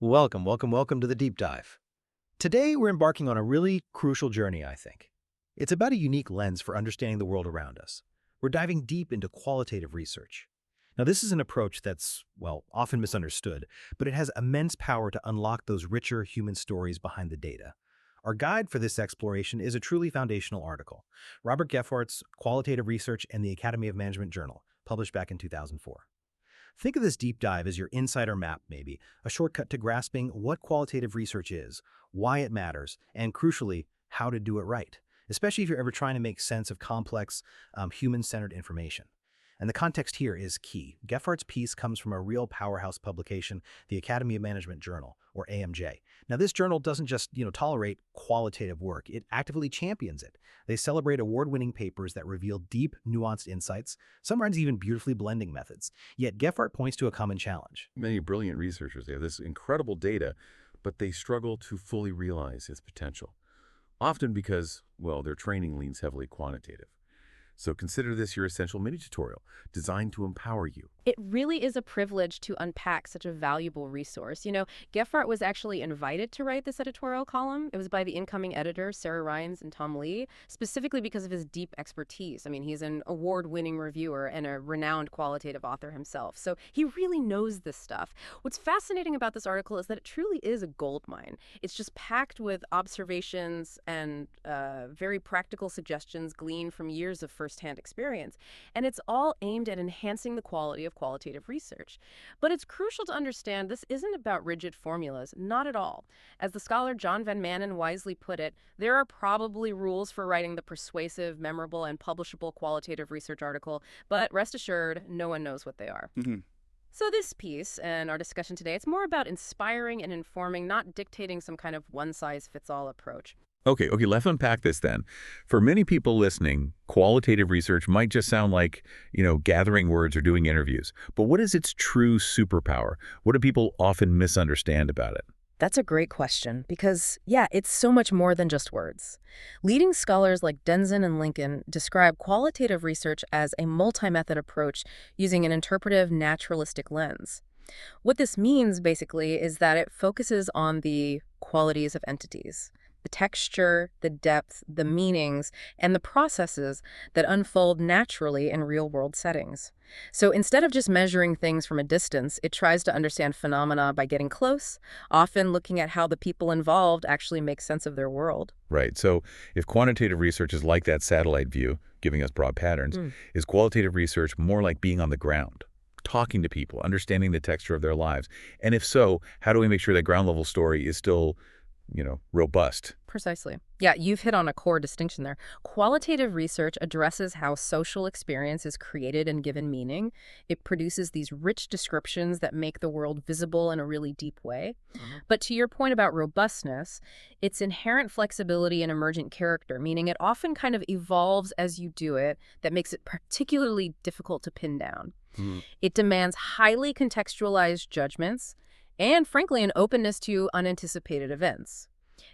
Welcome to the deep dive. Today, we're embarking on a really crucial journey, I think. It's about a unique lens for understanding the world around us. We're diving deep into qualitative research. Now, this is an approach that's, well, often misunderstood, but it has immense power to unlock those richer human stories behind the data. Our guide for this exploration is a truly foundational article, Robert Gephart's Qualitative Research and the Academy of Management Journal, published back in 2004. Think of this deep dive as your insider map, maybe, a shortcut to grasping what qualitative research is, why it matters, and crucially, how to do it right, especially if you're ever trying to make sense of complex, human-centered information. And the context here is key. Gephart's piece comes from a real powerhouse publication, the Academy of Management Journal, or AMJ. Now, this journal doesn't just, tolerate qualitative work. It actively champions it. They celebrate award-winning papers that reveal deep, nuanced insights, sometimes even beautifully blending methods. Yet Gephart points to a common challenge. Many brilliant researchers, they have this incredible data, but they struggle to fully realize its potential. Often because, well, their training leans heavily quantitative. So consider this your essential mini-tutorial, designed to empower you. It really is a privilege to unpack such a valuable resource. Gephart was actually invited to write this editorial column. It was by the incoming editor, Sara Rynes and Tom Lee, specifically because of his deep expertise. I mean, he's an award-winning reviewer and a renowned qualitative author himself. So he really knows this stuff. What's fascinating about this article is that it truly is a goldmine. It's just packed with observations and very practical suggestions gleaned from years of firsthand experience. And it's all aimed at enhancing the quality of qualitative research. But it's crucial to understand this isn't about rigid formulas, not at all. As the scholar John Van Manen wisely put it, there are probably rules for writing the persuasive, memorable, and publishable qualitative research article, but rest assured, no one knows what they are. So this piece and our discussion today, it's more about inspiring and informing, not dictating some kind of one-size-fits-all approach. Okay, let's unpack this then. For many people listening, qualitative research might just sound like, gathering words or doing interviews. But what is its true superpower? What do people often misunderstand about it? That's a great question because, it's so much more than just words. Leading scholars like Denson and Lincoln describe qualitative research as a multi-method approach using an interpretive, naturalistic lens. What this means, basically, is that it focuses on the qualities of entities, the texture, the depth, the meanings, and the processes that unfold naturally in real-world settings. So instead of just measuring things from a distance, it tries to understand phenomena by getting close, often looking at how the people involved actually make sense of their world. Right. So if quantitative research is like that satellite view, giving us broad patterns, is qualitative research more like being on the ground, talking to people, understanding the texture of their lives? And if so, how do we make sure that ground-level story is still robust? Precisely. You've hit on a core distinction there. Qualitative research addresses how social experience is created and given meaning. It produces these rich descriptions that make the world visible in a really deep way. But to your point about robustness, its inherent flexibility and emergent character, meaning it often kind of evolves as you do it, that makes it particularly difficult to pin down. It demands highly contextualized judgments, and frankly, an openness to unanticipated events.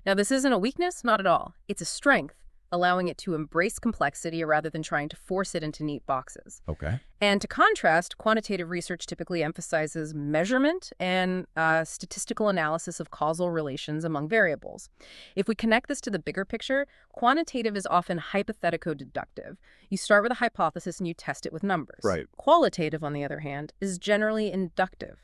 Now, this isn't a weakness, not at all. It's a strength, allowing it to embrace complexity rather than trying to force it into neat boxes. Okay. And to contrast, quantitative research typically emphasizes measurement and statistical analysis of causal relations among variables. If we connect this to the bigger picture, quantitative is often hypothetico-deductive. You start with a hypothesis and you test it with numbers. Right. Qualitative, on the other hand, is generally inductive.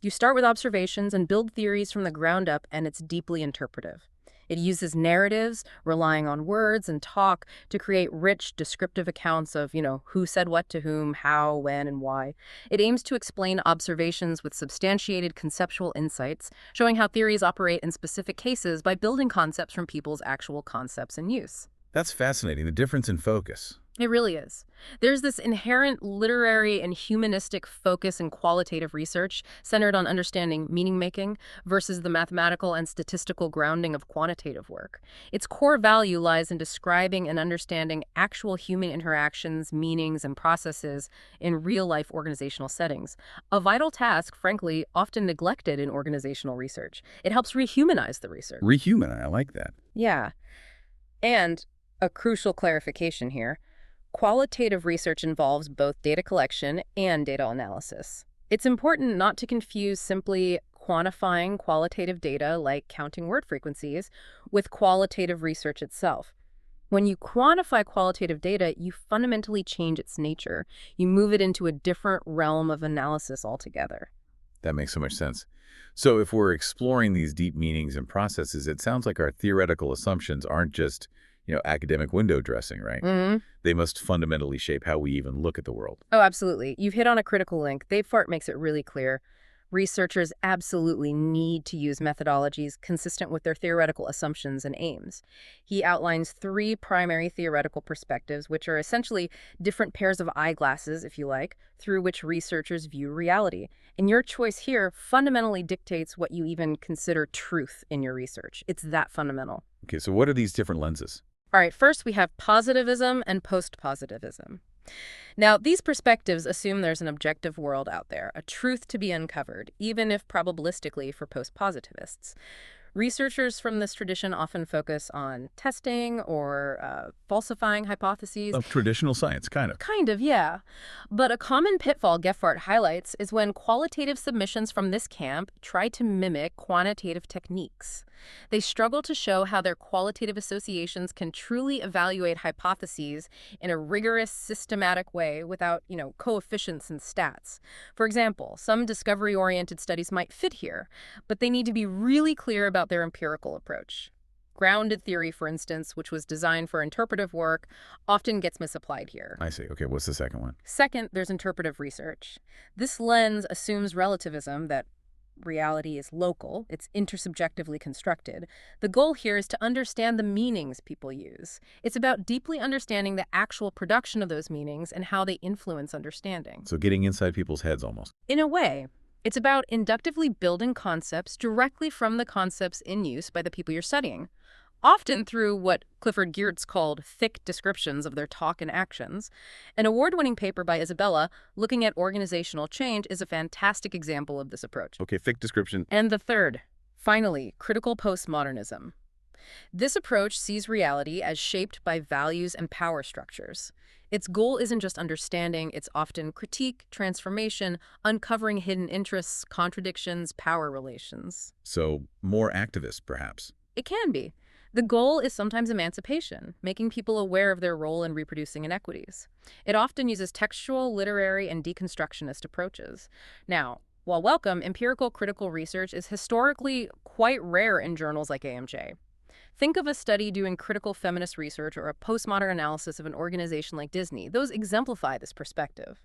You start with observations and build theories from the ground up, and it's deeply interpretive. It uses narratives, relying on words and talk to create rich, descriptive accounts of, who said what to whom, how, when, and why. It aims to explain observations with substantiated conceptual insights, showing how theories operate in specific cases by building concepts from people's actual concepts and use. That's fascinating, the difference in focus. It really is. There's this inherent literary and humanistic focus in qualitative research centered on understanding meaning-making versus the mathematical and statistical grounding of quantitative work. Its core value lies in describing and understanding actual human interactions, meanings, and processes in real-life organizational settings. A vital task, frankly, often neglected in organizational research. It helps rehumanize the research. Rehumanize, I like that. Yeah. And a crucial clarification here. Qualitative research involves both data collection and data analysis. It's important not to confuse simply quantifying qualitative data like counting word frequencies with qualitative research itself. When you quantify qualitative data, you fundamentally change its nature. You move it into a different realm of analysis altogether. That makes so much sense. So if we're exploring these deep meanings and processes, it sounds like our theoretical assumptions aren't just, academic window dressing, right? Mm-hmm. They must fundamentally shape how we even look at the world. Oh, absolutely. You've hit on a critical link. Gephart makes it really clear. Researchers absolutely need to use methodologies consistent with their theoretical assumptions and aims. He outlines 3 primary theoretical perspectives, which are essentially different pairs of eyeglasses, if you like, through which researchers view reality. And your choice here fundamentally dictates what you even consider truth in your research. It's that fundamental. Okay, so what are these different lenses? All right, first we have positivism and post-positivism. Now, these perspectives assume there's an objective world out there, a truth to be uncovered, even if probabilistically for post-positivists. Researchers from this tradition often focus on testing or falsifying hypotheses. Of traditional science, kind of. Kind of, yeah. But a common pitfall Gephart highlights is when qualitative submissions from this camp try to mimic quantitative techniques. They struggle to show how their qualitative associations can truly evaluate hypotheses in a rigorous, systematic way without, coefficients and stats. For example, some discovery-oriented studies might fit here, but they need to be really clear about their empirical approach. Grounded theory, for instance, which was designed for interpretive work, often gets misapplied here. I see. Okay, what's the second one? Second, there's interpretive research. This lens assumes relativism, that reality is local, it's intersubjectively constructed. The goal here is to understand the meanings people use. It's about deeply understanding the actual production of those meanings and how they influence understanding. So getting inside people's heads almost. In a way, it's about inductively building concepts directly from the concepts in use by the people you're studying, often through what Clifford Geertz called thick descriptions of their talk and actions. An award-winning paper by Isabella looking at organizational change is a fantastic example of this approach. Okay, thick description. And the third, finally, critical postmodernism. This approach sees reality as shaped by values and power structures. Its goal isn't just understanding, it's often critique, transformation, uncovering hidden interests, contradictions, power relations. So more activist, perhaps. It can be. The goal is sometimes emancipation, making people aware of their role in reproducing inequities. It often uses textual, literary, and deconstructionist approaches. Now, while welcome, empirical critical research is historically quite rare in journals like AMJ. Think of a study doing critical feminist research or a postmodern analysis of an organization like Disney. Those exemplify this perspective.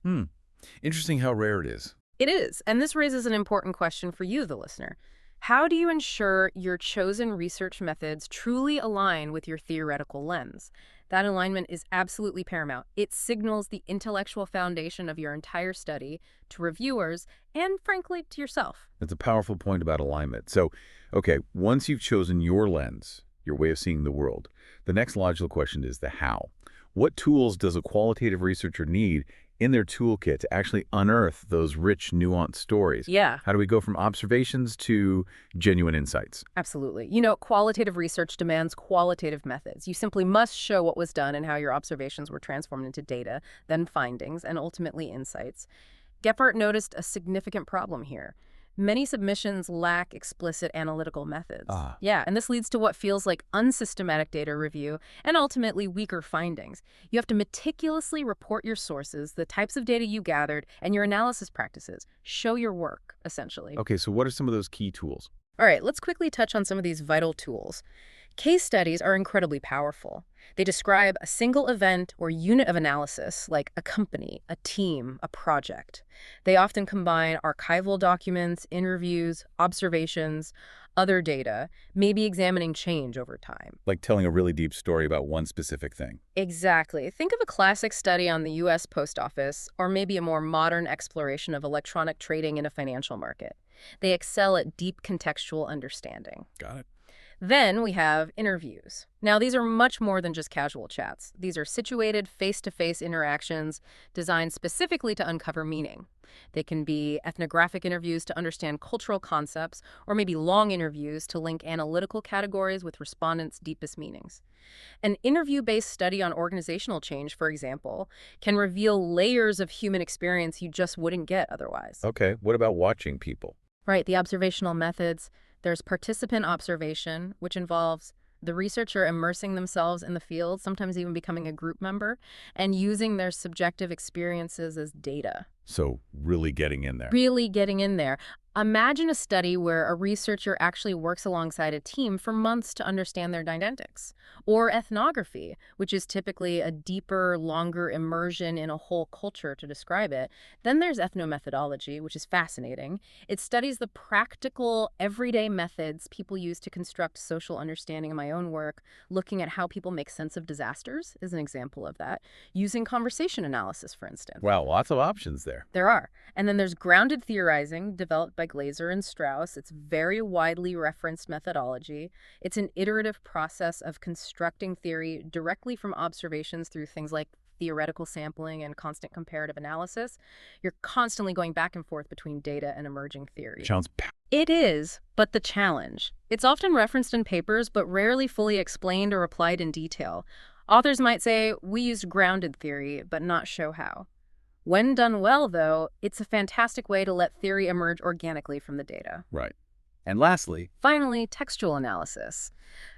Interesting how rare it is. It is, and this raises an important question for you, the listener. How do you ensure your chosen research methods truly align with your theoretical lens? That alignment is absolutely paramount. It signals the intellectual foundation of your entire study to reviewers and, frankly, to yourself. That's a powerful point about alignment. So, okay, once you've chosen your lens, your way of seeing the world, the next logical question is the how. What tools does a qualitative researcher need in their toolkit to actually unearth those rich, nuanced stories? Yeah. How do we go from observations to genuine insights? Absolutely. Qualitative research demands qualitative methods. You simply must show what was done and how your observations were transformed into data, then findings, and ultimately insights. Gephart noticed a significant problem here. Many submissions lack explicit analytical methods. Yeah, and this leads to what feels like unsystematic data review and ultimately weaker findings. You have to meticulously report your sources, the types of data you gathered, and your analysis practices. Show your work, essentially. Okay, so what are some of those key tools? All right, let's quickly touch on some of these vital tools. Case studies are incredibly powerful. They describe a single event or unit of analysis, like a company, a team, a project. They often combine archival documents, interviews, observations, other data, maybe examining change over time. Like telling a really deep story about one specific thing. Exactly. Think of a classic study on the U.S. Post Office, or maybe a more modern exploration of electronic trading in a financial market. They excel at deep contextual understanding. Got it. Then we have interviews. Now, these are much more than just casual chats. These are situated, face-to-face interactions designed specifically to uncover meaning. They can be ethnographic interviews to understand cultural concepts, or maybe long interviews to link analytical categories with respondents' deepest meanings. An interview-based study on organizational change, for example, can reveal layers of human experience you just wouldn't get otherwise. Okay, what about watching people? Right, the observational methods. There's participant observation, which involves the researcher immersing themselves in the field, sometimes even becoming a group member, and using their subjective experiences as data. So really getting in there. Really getting in there. Imagine a study where a researcher actually works alongside a team for months to understand their didactics. Or ethnography, which is typically a deeper, longer immersion in a whole culture to describe it. Then there's ethnomethodology, which is fascinating. It studies the practical, everyday methods people use to construct social understanding in my own work. Looking at how people make sense of disasters is an example of that. Using conversation analysis, for instance. Wow, lots of options there. There are. And then there's grounded theorizing, developed by Glaser and Strauss. It's very widely referenced methodology. It's an iterative process of constructing theory directly from observations through things like theoretical sampling and constant comparative analysis. You're constantly going back and forth between data and emerging theory. It is, but the challenge. It's often referenced in papers, but rarely fully explained or applied in detail. Authors might say, we used grounded theory, but not show how. When done well, though, it's a fantastic way to let theory emerge organically from the data. Right. And lastly, finally, textual analysis.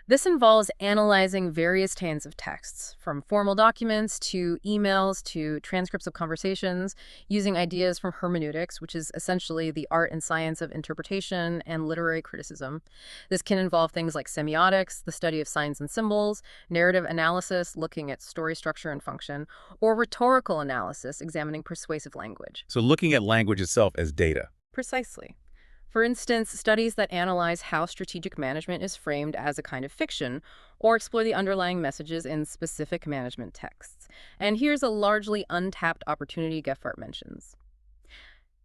This involves analyzing various kinds of texts, from formal documents to emails to transcripts of conversations, using ideas from hermeneutics, which is essentially the art and science of interpretation and literary criticism. This can involve things like semiotics, the study of signs and symbols, narrative analysis, looking at story structure and function, or rhetorical analysis, examining persuasive language. so looking at language itself as data. Precisely. For instance, studies that analyze how strategic management is framed as a kind of fiction, or explore the underlying messages in specific management texts. And here's a largely untapped opportunity Gephart mentions: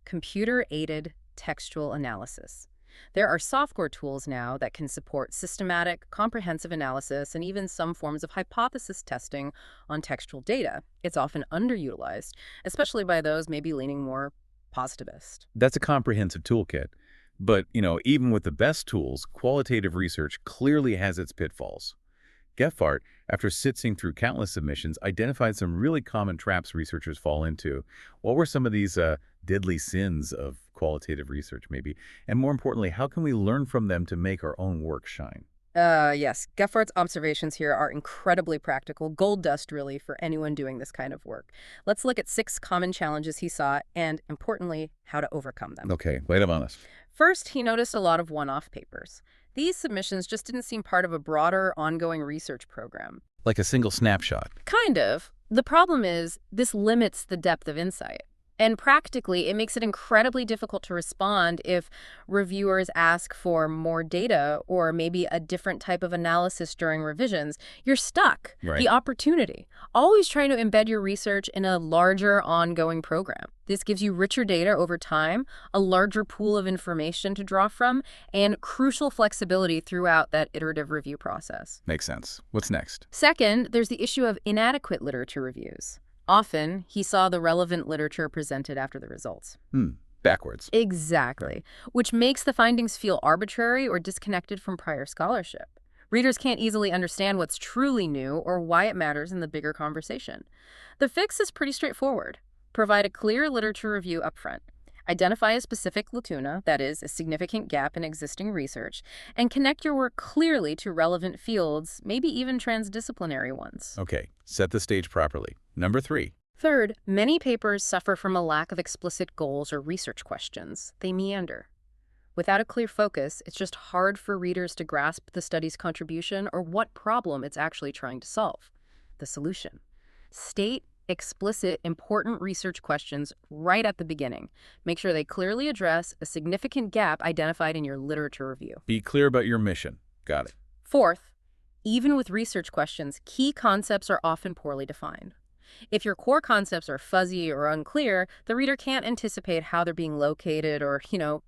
computer-aided textual analysis. There are software tools now that can support systematic, comprehensive analysis and even some forms of hypothesis testing on textual data. It's often underutilized, especially by those maybe leaning more positivist. That's a comprehensive toolkit. But, even with the best tools, qualitative research clearly has its pitfalls. Gephart, after sifting through countless submissions, identified some really common traps researchers fall into. What were some of these deadly sins of qualitative research, maybe? And more importantly, how can we learn from them to make our own work shine? Yes, Gephart's observations here are incredibly practical, gold dust really for anyone doing this kind of work. Let's look at 6 common challenges he saw and, importantly, how to overcome them. Okay, lay them on us. First, he noticed a lot of one-off papers. These submissions just didn't seem part of a broader, ongoing research program. Like a single snapshot. Kind of. The problem is, this limits the depth of insight. And practically, it makes it incredibly difficult to respond if reviewers ask for more data or maybe a different type of analysis during revisions. You're stuck. Right. The opportunity. Always trying to embed your research in a larger, ongoing program. This gives you richer data over time, a larger pool of information to draw from, and crucial flexibility throughout that iterative review process. Makes sense. What's next? Second, there's the issue of inadequate literature reviews. Often, he saw the relevant literature presented after the results. Backwards. Exactly, which makes the findings feel arbitrary or disconnected from prior scholarship. Readers can't easily understand what's truly new or why it matters in the bigger conversation. The fix is pretty straightforward. Provide a clear literature review upfront. Identify a specific lacuna, that is, a significant gap in existing research, and connect your work clearly to relevant fields, maybe even transdisciplinary ones. Okay, set the stage properly. Number 3. Third, many papers suffer from a lack of explicit goals or research questions. They meander. Without a clear focus, it's just hard for readers to grasp the study's contribution or what problem it's actually trying to solve. The solution: state explicit, important research questions right at the beginning. Make sure they clearly address a significant gap identified in your literature review. Be clear about your mission. Got it. Fourth, even with research questions, key concepts are often poorly defined. If your core concepts are fuzzy or unclear, the reader can't anticipate how they're being located or,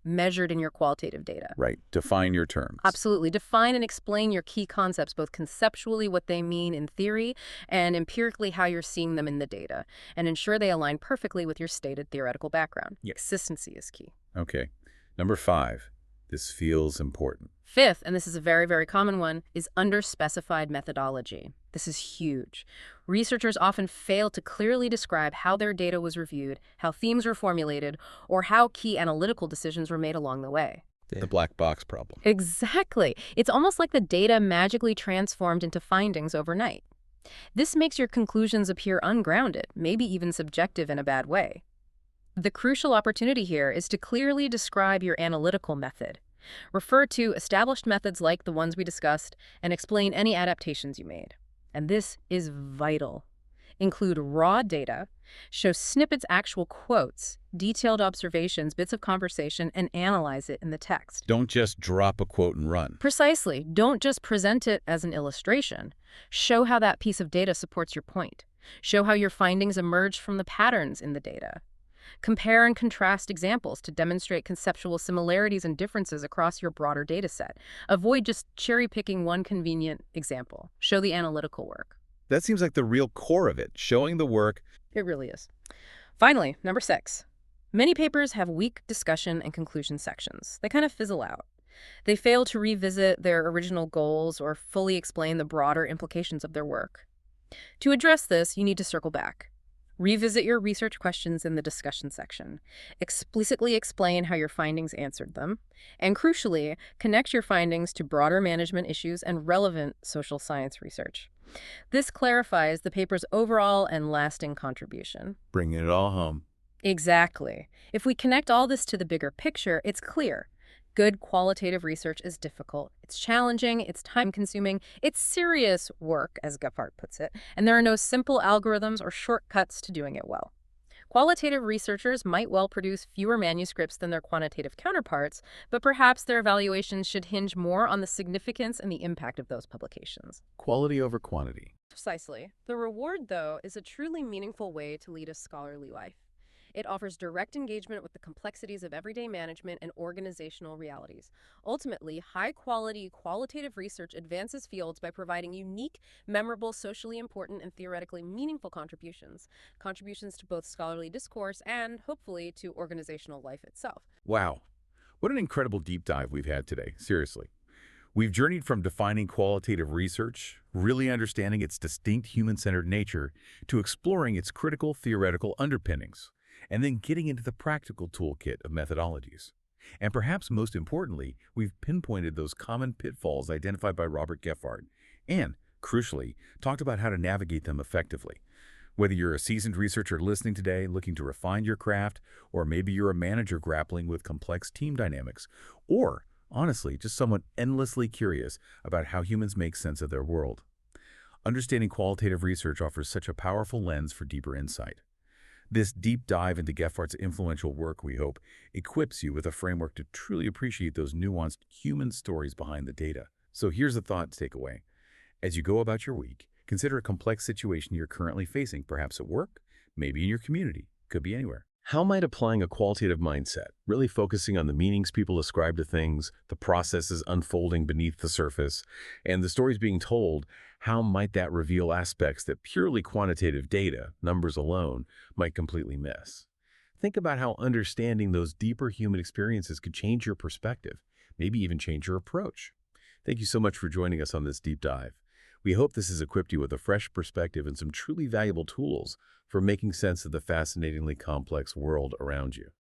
measured in your qualitative data. Right. Define your terms. Absolutely. Define and explain your key concepts, both conceptually, what they mean in theory, and empirically how you're seeing them in the data, and ensure they align perfectly with your stated theoretical background. Yes. Consistency is key. Okay. Number 5. This feels important. Fifth, and this is a very, very common one, is underspecified methodology. This is huge. Researchers often fail to clearly describe how their data was reviewed, how themes were formulated, or how key analytical decisions were made along the way. The black box problem. Exactly. It's almost like the data magically transformed into findings overnight. This makes your conclusions appear ungrounded, maybe even subjective in a bad way. The crucial opportunity here is to clearly describe your analytical method. Refer to established methods like the ones we discussed and explain any adaptations you made. And this is vital. Include raw data, show snippets, actual quotes, detailed observations, bits of conversation, and analyze it in the text. Don't just drop a quote and run. Precisely. Don't just present it as an illustration. Show how that piece of data supports your point. Show how your findings emerge from the patterns in the data. Compare and contrast examples to demonstrate conceptual similarities and differences across your broader data set. Avoid just cherry-picking one convenient example. Show the analytical work. That seems like the real core of it, showing the work. It really is. Finally, number 6. Many papers have weak discussion and conclusion sections. They kind of fizzle out. They fail to revisit their original goals or fully explain the broader implications of their work. To address this, you need to circle back. Revisit your research questions in the discussion section. Explicitly explain how your findings answered them. And crucially, connect your findings to broader management issues and relevant social science research. This clarifies the paper's overall and lasting contribution. Bringing it all home. Exactly. If we connect all this to the bigger picture, it's clear. Good qualitative research is difficult. It's challenging, it's time-consuming, it's serious work, as Gephart puts it, and there are no simple algorithms or shortcuts to doing it well. Qualitative researchers might well produce fewer manuscripts than their quantitative counterparts, but perhaps their evaluations should hinge more on the significance and the impact of those publications. Quality over quantity. Precisely. The reward, though, is a truly meaningful way to lead a scholarly life. It offers direct engagement with the complexities of everyday management and organizational realities. Ultimately, high-quality qualitative research advances fields by providing unique, memorable, socially important, and theoretically meaningful contributions. Contributions to both scholarly discourse and, hopefully, to organizational life itself. Wow. What an incredible deep dive we've had today, seriously. We've journeyed from defining qualitative research, really understanding its distinct human-centered nature, to exploring its critical theoretical underpinnings, and then getting into the practical toolkit of methodologies. And perhaps most importantly, we've pinpointed those common pitfalls identified by Robert Gephart and, crucially, talked about how to navigate them effectively. Whether you're a seasoned researcher listening today looking to refine your craft, or maybe you're a manager grappling with complex team dynamics, or, honestly, just someone endlessly curious about how humans make sense of their world. Understanding qualitative research offers such a powerful lens for deeper insight. This deep dive into Gephart's influential work, we hope, equips you with a framework to truly appreciate those nuanced human stories behind the data. So here's a thought to take away. As you go about your week, consider a complex situation you're currently facing, perhaps at work, maybe in your community, could be anywhere. How might applying a qualitative mindset, really focusing on the meanings people ascribe to things, the processes unfolding beneath the surface, and the stories being told, how might that reveal aspects that purely quantitative data, numbers alone, might completely miss? Think about how understanding those deeper human experiences could change your perspective, maybe even change your approach. Thank you so much for joining us on this deep dive. We hope this has equipped you with a fresh perspective and some truly valuable tools for making sense of the fascinatingly complex world around you.